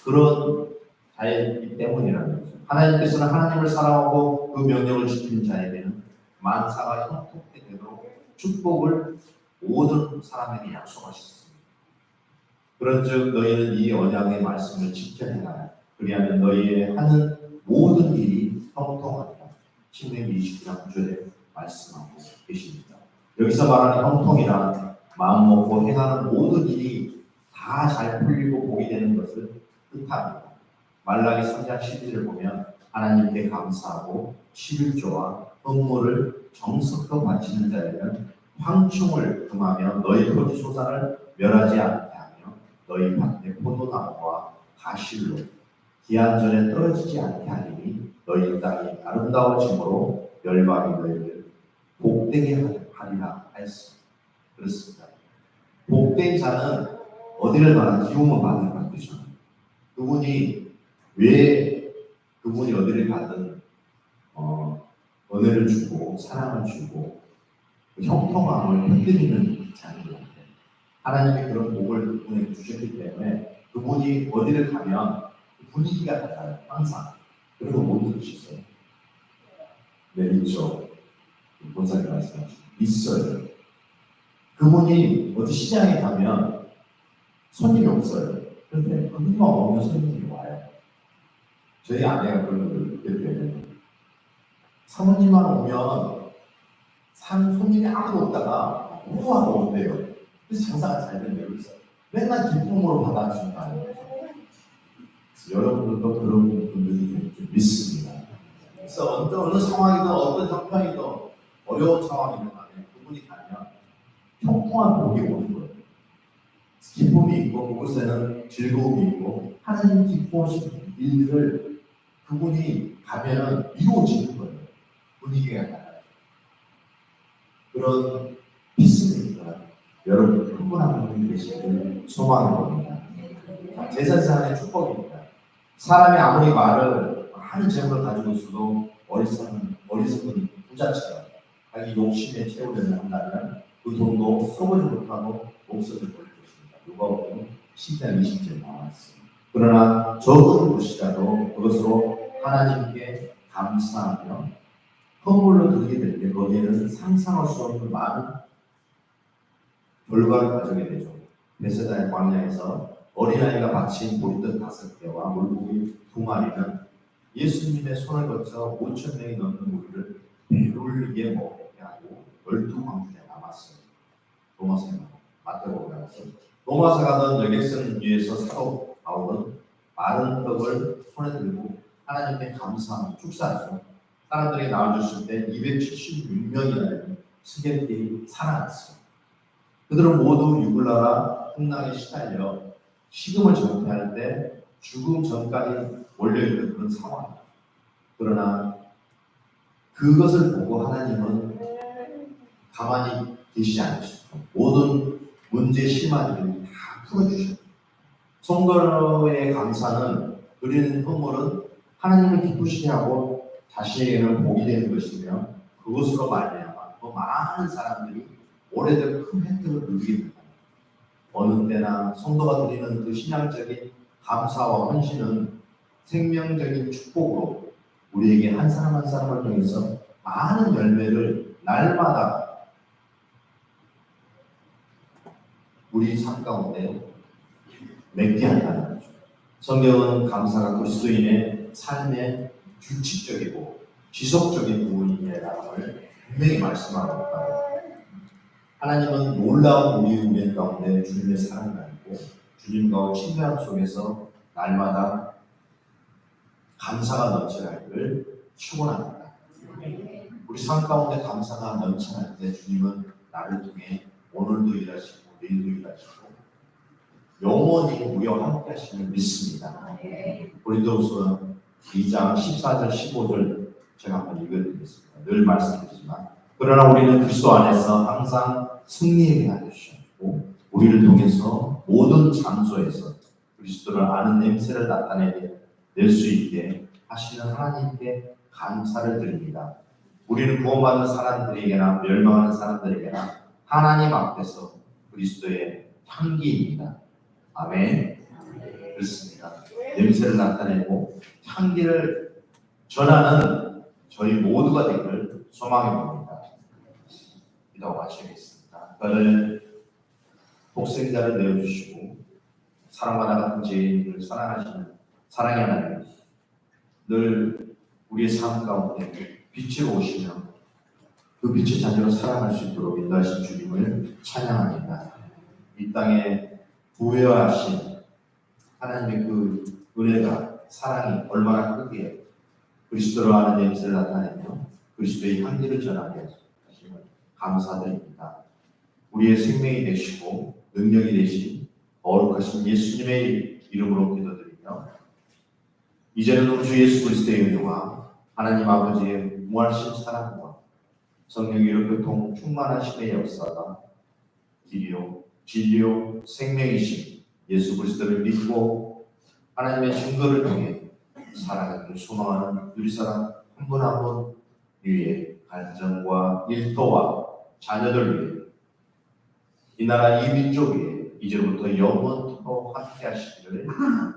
그런 자이기 때문이라는 거죠. 하나님께서는 하나님을 사랑하고 그 명령을 지키는 자에게는 만사가 형통케 되도록 축복을 모든 사람에게 약속하셨습니다. 그런즉 너희는 이 언약의 말씀을 지켜야 하라. 그리하면 너희의 하는 모든 일이 형통하리라. 신명기 29장 9절에 말씀하고 계십니다. 여기서 말하는 형통이란 마음 먹고 행하는 모든 일이 다 잘 풀리고 복이 되는 것을 뜻합니다. 말라기 3장 12절을 보면 하나님께 감사하고 11조와 헌물을 정성껏 바치는 자에게는 황충을 금하며 너희 토지 소산을 멸하지 않게 하며 너희 밭의 포도나무와 가실로 기한 전에 떨어지지 않게 하리니 너희 땅이 아름다워짐으로 열방이 너희를 복되게 하리라 하였습니다. 그렇습니다. 복된 자는 어디를 가나 기움을 받는 것이죠. 그분이 어디를 가든 은혜를 주고 사랑을 주고 형통함을 흔들리는 자입니다. 하나님이 그런 복을 그분에게 주셨기 때문에 그분이 어디를 가면 분위기가 달라요. 항상. 그래서 못 들으셨어요. 네, 있죠. 본사님 말씀하시죠. 있어요. 그분이 어디 시장에 가면 손님이 없어요. 그런데 그분만 오면 손님이 와요. 저희 아내가 그런 걸 대표해요. 사모님만 오면 손님이 아무도 없다가 우하고 온대요. 그래서 장사가 잘 된대요. 그래서 맨날 기쁨으로 받아주는 거 아니에요. 여러분들도 그런 분들이 좀 믿습니다. 그래서 어느 상황이든 어떤 형편이든 어려운 상황이든 간에 그분이 가면 형통한 복이 오는 거예요. 기쁨이 있고 그곳에는 즐거움이 있고 하나님 기뻐하시는 일들을 그분이 가면은 이루어지는 거예요. 분위기가 달라요. 그런 피스입니다. 여러분 한 분 한 분 계시기를 소망합니다. 제사장의 축복입니다. 사람이 아무리 많은 재물을 가지고 있어도 어리석은 부자처럼 자기 욕심에 채우려고 한다면 그 돈도 써보지 못하고 목숨을 버릴 것입니다. 누가복음 10장 20절에 나와 있습니다. 그러나 적은 것이라도 그것으로 하나님께 감사하며 헌물로 드리게 될 때 거기에는 상상할 수 없는 많은 결과를 가져게 되죠. 베세다의 광야에서 어린아이가 바친 보리떡 5개와 물고기 2마리는 예수님의 손을 거쳐 5,000명이 넘는 무리를 배불리게 먹게 하고 12광주에 남았어요. 로마서에 마태복음에 로마서가던 여객선 위에서 사도 바울은 마른 떡을 손에 들고 하나님께 감사하며 축사하죠. 사람들이 나와줬을 때 276명이나 되는 스겔들이 살아났어요. 그들은 모두 유불나라 풍랑에 시달려 식음을 정패할 때 죽음 전까지 몰려있는 그런 상황입니다. 그러나 그것을 보고 하나님은 가만히 계시지 않으시고 모든 문제 심화들을 다 풀어주셨고 성도의 감사는 그리는 헌물은 하나님을 기쁘시게 하고 자신에게는 복이 되는 것이며 그것으로 말미암아 더 많은 사람들이 오래된 큰 혜택을 누리게 됩니다. 어느 때나 성도가 드리는 그 신앙적인 감사와 헌신은 생명적인 축복으로 우리에게 한 사람 한 사람을 통해서 많은 열매를 날마다 우리 삶 가운데 맺게 한다는 거죠. 성경은 감사가 그리스도인의 삶의 규칙적이고 지속적인 부분이라는 걸 분명히 말씀하고 있다. 하나님은 놀라운 우리 운명 가운데 주님의 사랑을 알고 주님과 친밀함 속에서 날마다 감사가 넘쳐나기를 축원합니다. 우리 삶 가운데 감사가 넘쳐날 때 주님은 나를 통해 오늘도 일하시고 내일도 일하시고 영원히 우리와 함께 하시는 믿습니다. 고린도후서 2장 14절 15절 제가 한번 읽어드리겠습니다. 늘 말씀드리지만 그러나 우리는 그리스도 안에서 항상 승리하게 하시고 우리를 통해서 모든 장소에서 그리스도를 아는 냄새를 나타내게 낼 수 있게 하시는 하나님께 감사를 드립니다. 우리는 구원받는 사람들에게나 멸망하는 사람들에게나 하나님 앞에서 그리스도의 향기입니다. 아멘. 그렇습니다. 냄새를 나타내고 향기를 전하는 저희 모두가 되기를 소망해 봅니다. 기도하고 마치겠습니다. 너는 독생자를 내어주시고 사랑과 나 같은 죄인을 사랑하시는 사랑의 하나님, 늘 우리의 삶 가운데 빛으로 오시며 그 빛의 자녀로 살아갈 수 있도록 인도하신 주님을 찬양합니다. 이 땅에 부여하신 하나님의 그 은혜가 사랑이 얼마나 크기에 그리스도로 하는 냄새를 나타내며 그리스도의 향기를 전하게 하심을 감사드립니다. 우리의 생명이 되시고 능력이 되신 거룩하신 예수님의 이름으로 기도드리며 이제는 우리 주 예수 그리스도의 은혜와 하나님 아버지의 무한하신 사랑과 성령의 교통 충만하심의 역사가 길이요 진리요 생명이신 예수 그리스도를 믿고 하나님의 증거를 통해 살아가기를 소망하는 우리 사람 한 분 한 분 위에 가정과 일터와 자녀들 위해 이 나라 이 민족 위에 이제부터 영원토록 함께 하시기를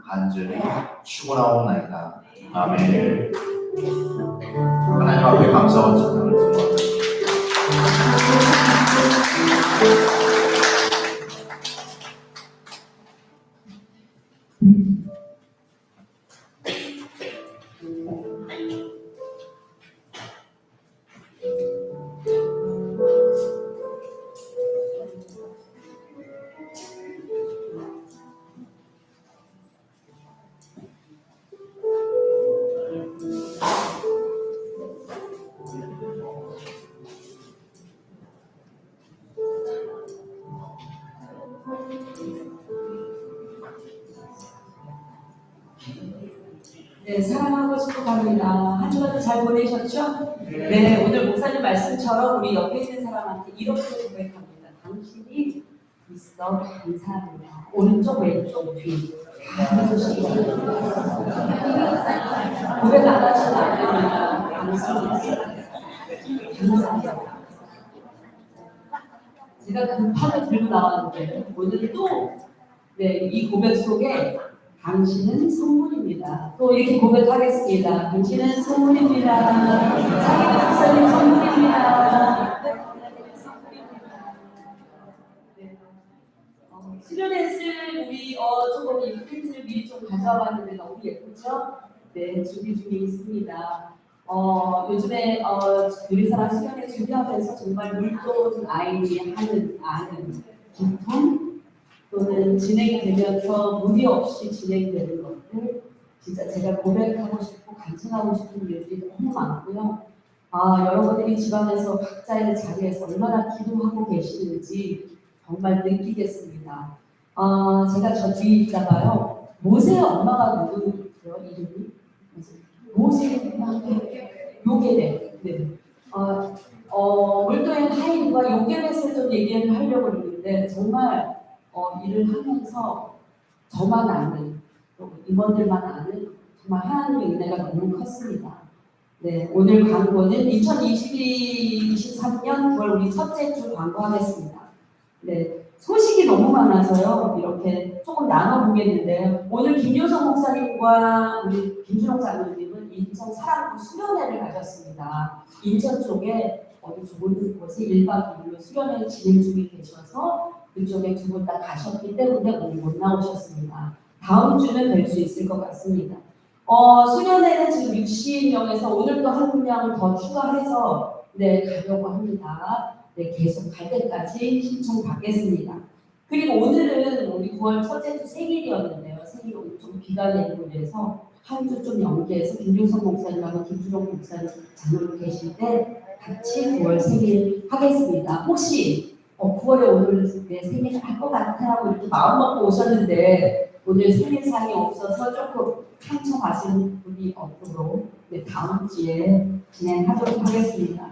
간절히 축원하옵나이다. 아멘. 하나님 앞에 감사와 찬양을 드립니다. 네, 사랑하고 싶어 갑니다. 한 주간도 잘 보내셨죠? 네, 오늘 목사님 말씀처럼 우리 옆에 있는 사람한테 이렇게 고백합니다. 당신이 있어 감사합니다. 오른쪽, 왼쪽, 뒤. 고백 안 하셔도 안 됩니다. 당신이 있어 감사합니다. 제가 급하게 들고 나왔는데 오늘 또 네, 이 고백 속에 당신은 선물입니다. 또 이렇게 고백하겠습니다. 당신은 선물입니다. 자기 목사님 선물입니다. 네. 수련했을 우리 조금 이 프린트를 미리 좀 가져와봤는데 너무 예쁘죠? 네, 준비 중에 있습니다. 요즘에 요리사랑 수련회 준비하면서 정말 물도 아이들이 아는 기품 또는 진행이 되면서 무리 없이 진행되는 것들 진짜 제가 고백하고 싶고 간증하고 싶은 일들이 너무 많고요. 여러분들이 집안에서 각자의 자리에서 얼마나 기도하고 계시는지 정말 느끼겠습니다. 제가 저 뒤에 있다가요. 모세의 엄마가 누구죠? 이름이? 모세 요게벳. 네. 물도의 하인과 요게벳을 좀 얘기를 하려고 했는데 정말 일을 하면서 저만 아는 또 임원들만 아는 정말 하나님의 은혜가 너무 컸습니다. 네, 오늘 광고는 2022-23년 9월 우리 첫째 주 광고하겠습니다. 네, 소식이 너무 많아서요. 이렇게 조금 나눠보겠는데요. 오늘 김효성 목사님과 우리 김준홍 장로님은 인천 사랑부 수련회를 가셨습니다. 인천 쪽에 어디 좋은 곳에 1박 2일로 수련회 진행 중에 계셔서 그쪽에 두 분 다 가셨기 때문에 오늘 못 나오셨습니다. 다음 주는 될 수 있을 것 같습니다. 수련회는 지금 60명에서 오늘 또 한 명을 더 추가해서 네, 가려고 합니다. 네, 계속 갈 때까지 신청 받겠습니다. 그리고 오늘은 우리 9월 첫째 주 생일이었는데요. 생일이 좀 비가 내리고 해서 한 주 좀 연기해서 김종석 목사님하고 김준홍 목사님 장로님 계실 때 같이 9월 생일 하겠습니다. 혹시 9월에 오늘 내 생일 할 것 같아라고 이렇게 마음 먹고 오셨는데 오늘 생일상이 없어서 조금 상처받으신 분이 없도록 네, 다음 주에 진행하도록 하겠습니다.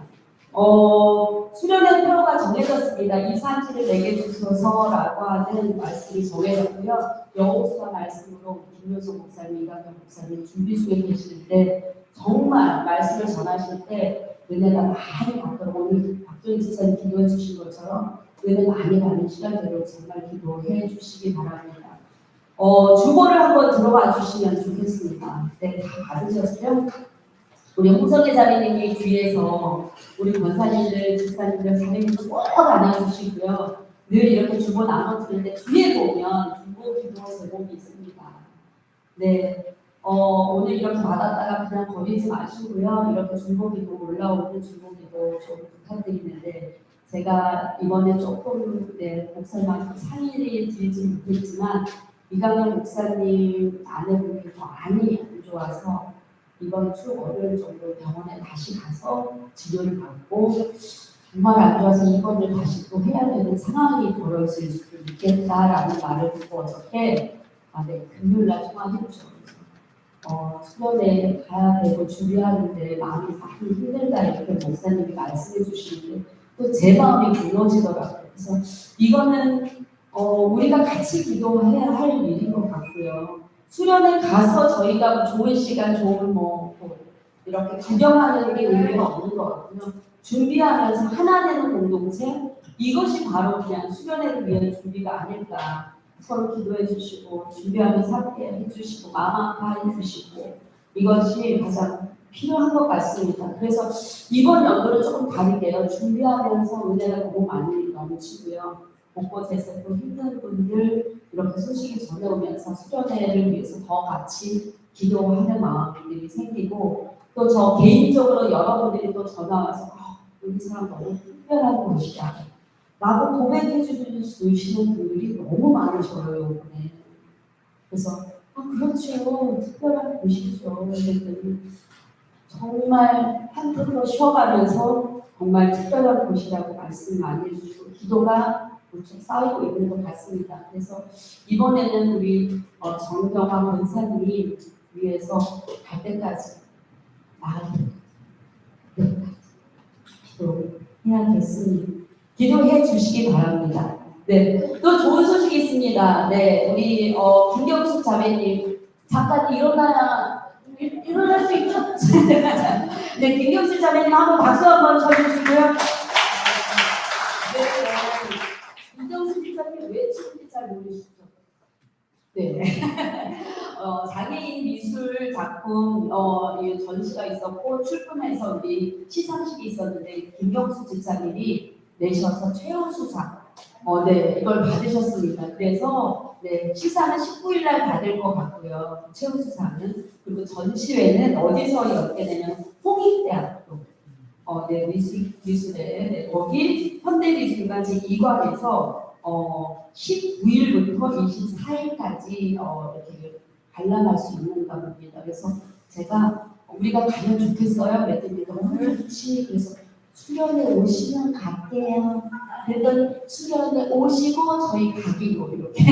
수련회 표가 정해졌습니다. 이 산지를 내게 주소서라고 하는 말씀이 정해졌고요. 여호수아 말씀으로 김효성 목사님, 이강현 목사님 준비 중에 계실 때 정말 말씀을 전하실 때 은혜가 많이 받도록 오늘 박정희 지사님 기도해 주신 것처럼 은혜 많이 받는 시간대로 정말 기도해 주시기 바랍니다. 주보를 한번 들어봐 주시면 좋겠습니다. 네, 다 받으셨어요? 우리 홍성애 자매님이 뒤에서 우리 권사님들, 집사님들, 자매님들 꼭 안아주시고요. 늘 이렇게 주보 나눠주는데 뒤에 보면 주보 기도 제목이 있습니다. 네, 오늘 이렇게 받았다가 그냥 버리지 마시고요. 이렇게 중보기도 올라오는 중보기도 좀 부탁드리는데 제가 이번에 조금 목사님한테 상의를 드리지 못했지만 이강현 목사님 아내분이 더 많이 안 좋아서 이번 주 월요일 정도 병원에 다시 가서 치료를 받고 정말 안 좋아서 입원을 다시 또 해야 되는 상황이 벌어질 수도 있겠다라는 말을 듣고 어저께 금요일날 통화했죠. 수련회 가야 되고 준비하는데 마음이 많이 힘들다 이렇게 목사님이 말씀해 주시는데 또 제 마음이 무너지더라고요. 그래서 이거는 우리가 같이 기도해야 할 일인 것 같고요. 수련회 가서 저희가 좋은 시간, 좋은 이렇게 구경하는 게 의미가 없는 것 같고요. 준비하면서 하나 되는 공동체, 이것이 바로 그냥 수련회를 위한 준비가 아닐까. 서로 기도해 주시고 준비하면서 함께 해주시고 마음 아파해 주시고 이것이 가장 필요한 것 같습니다. 그래서 이번 연도는 조금 다르게요. 준비하면서 은혜가 너무 많이 넘치고요. 곳곳에서 또 힘든 분들 이렇게 소식이 전해오면서 수련회를 위해서 더 같이 기도하는 마음들이 생기고 또 저 개인적으로 여러분들이 또 전화 와서 여기 사람 너무 특별한 곳이야 라고 고백해 주시는 분들이 너무 많으셔요, 이번에. 그래서, 그렇죠. 특별한 곳이죠. 정말 한편으로 쉬어가면서 정말 특별한 곳이라고 말씀 많이 해주시고, 기도가 엄청 쌓이고 있는 것 같습니다. 그래서 이번에는 우리 정경화 권사님 위해서 갈 때까지, 기도해야겠습니다. 기도해 주시기 바랍니다. 네, 또 좋은 소식이 있습니다. 네, 우리 김경숙 자매님 잠깐 일어날 수 있죠? 네, 김경숙 자매님 한번 박수 한번 쳐주시고요. 네, 김경숙 집사님 왜 치는지 잘 모르시죠? 네, 장애인 미술 작품 전시가 있었고 출품해서 우리 시상식이 있었는데 김경숙 집사님이 내셔서 최우수상 이걸 받으셨습니다. 그래서 시상은 19일 날 받을 것 같고요. 최우수상은 그리고 전시회는 어디서 열게 되냐면 홍익대학교 미술에 거기 현대미술관 제2관에서 19일부터 24일까지 이렇게 관람할 수 있는 겁니다. 그래서 제가 우리가 가면 좋겠어요. 그랬더니 너무 좋지. 그래서 수련회 오시면 갈게요. 그랬더니 수련회 오시고 저희 가기로 이렇게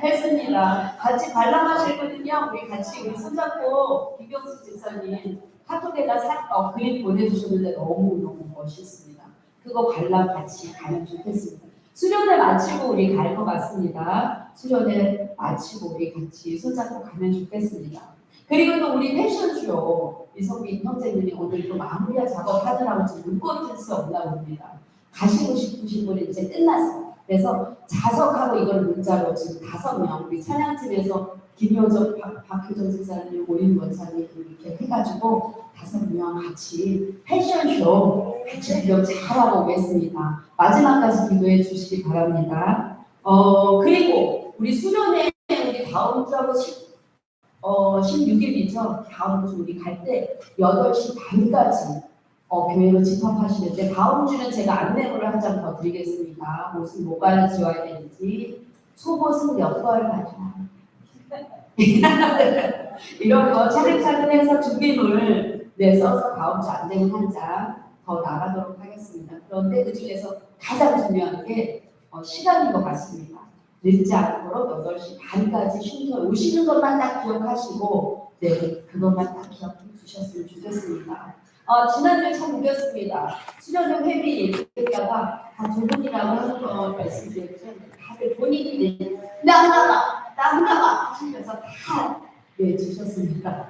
했습니다. 같이 관람하실 분은요. 우리 같이 우리 손잡고 김경수 집사님 카톡에다 그림 보내주셨는데 너무너무 멋있습니다. 그거 관람 같이 가면 좋겠습니다. 수련회 마치고 우리 갈 것 같습니다. 수련회 마치고 우리 같이 손잡고 가면 좋겠습니다. 그리고 또 우리 패션쇼 이성빈 형제님이 오늘 또 마무리 작업하느라고 지금 눈꽃을 수 없나 봅니다. 가시고 싶으신 분이 이제 끝났어요. 그래서 자석하고 이걸 문자로 지금 5명 우리 찬양팀에서 김효정, 박효정 집사님, 오윤 원사님 이렇게 해가지고 5명 같이 패션쇼 같이 구경 잘하고 오겠습니다. 마지막까지 기도해 주시기 바랍니다. 그리고 우리 수련회 우리 다음 주하고 16일이죠. 다음 주 우리 갈 때 8시 반까지 교회로 집합하시는데 다음 주는 제가 안내문을 한 장 더 드리겠습니다. 옷은 뭐가 지어야 되는지 속옷은 몇 벌 가져와 이런 거 차근차근 해서 준비물 써서 다음 주 안내문 한 장 더 나가도록 하겠습니다. 그런데 그 중에서 가장 중요한 게 시간인 것 같습니다. 늦지 않도록 8시 반까지 쉼터 오시는 것만 딱 기억하시고 그것만 딱 기억해 주셨으면 좋겠습니다. 지난주에 참 웃겼습니다. 수련회 회비 얘기했다가 다 두 분이라고 하는 거 말씀드렸죠. 다들 본인이 나 안 나가 하시면서 다 주셨습니다.